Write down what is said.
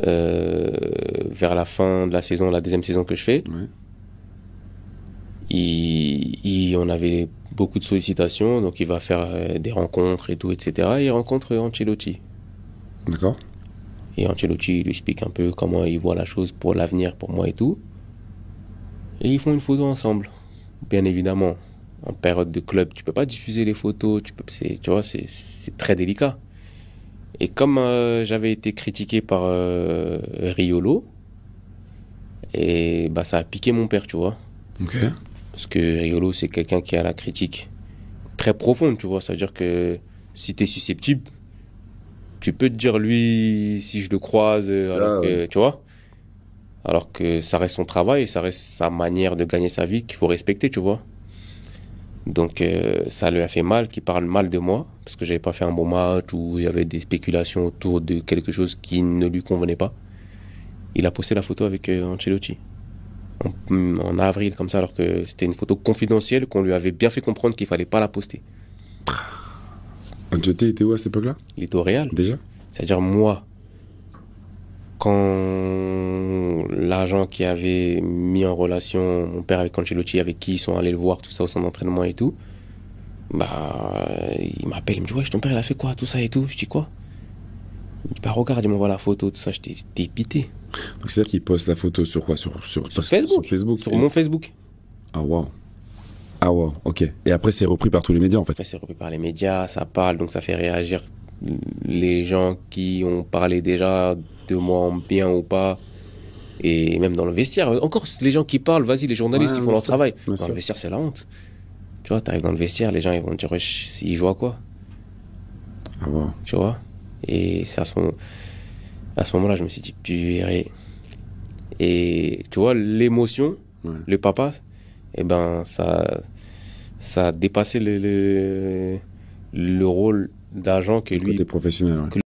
vers la fin de la saison, la deuxième saison que je fais, Ouais. on avait beaucoup de sollicitations, donc il va faire des rencontres et tout, etc. Et il rencontre Ancelotti. D'accord. Et Ancelotti lui explique un peu comment il voit la chose pour l'avenir, pour moi et tout. Et ils font une photo ensemble. Bien évidemment, en période de club, tu peux pas diffuser les photos, tu vois, c'est très délicat. Et comme j'avais été critiqué par Riolo, et bah ça a piqué mon père, tu vois. Ok. Parce que Riolo, c'est quelqu'un qui a la critique très profonde, tu vois. Ça veut dire que si tu es susceptible, tu peux te dire lui, si je le croise, alors Ah ouais. que, tu vois, alors que ça reste son travail, ça reste sa manière de gagner sa vie qu'il faut respecter, tu vois. Donc ça lui a fait mal qu'il parle mal de moi, parce que j'avais pas fait un bon match, ou il y avait des spéculations autour de quelque chose qui ne lui convenait pas. Il a posté la photo avec Ancelotti. En avril, comme ça, alors que c'était une photo confidentielle qu'on lui avait bien fait comprendre qu'il fallait pas la poster. Ancelotti était où à cette époque-là? Il était au Real. Déjà? C'est-à-dire, moi, quand l'agent qui avait mis en relation mon père avec Ancelotti, avec qui ils sont allés le voir, tout ça, au centre d'entraînement et tout, bah, il m'appelle, il me dit, ouais, ton père, il a fait quoi, tout ça et tout. Je dis, quoi? Il me dit, bah, regarde, il m'envoie la photo, tout ça, j'étais pité. Donc c'est-à-dire qu'il poste la photo sur quoi? Sur Facebook. Sur Facebook. Sur mon Facebook. Ah waouh. Ah waouh, ok. Et après c'est repris par tous les médias en fait. Après, c'est repris par les médias, ça parle, donc ça fait réagir les gens qui ont parlé déjà de moi en bien ou pas. Et même dans le vestiaire. Encore, les gens qui parlent, vas-y, les journalistes, Ouais, ils font bien leur sûr, travail. bien Dans le sûr. vestiaire, c'est la honte. Tu vois, t'arrives dans le vestiaire, les gens, ils vont te dire, wesh, ils jouent à quoi? Ah waouh. Tu vois? Et c'est à ce moment-là, je me suis dit, purée. Et tu vois, l'émotion, Ouais. le papa, eh ben, ça a dépassé le rôle d'agent que Le lui, côté professionnel, ouais.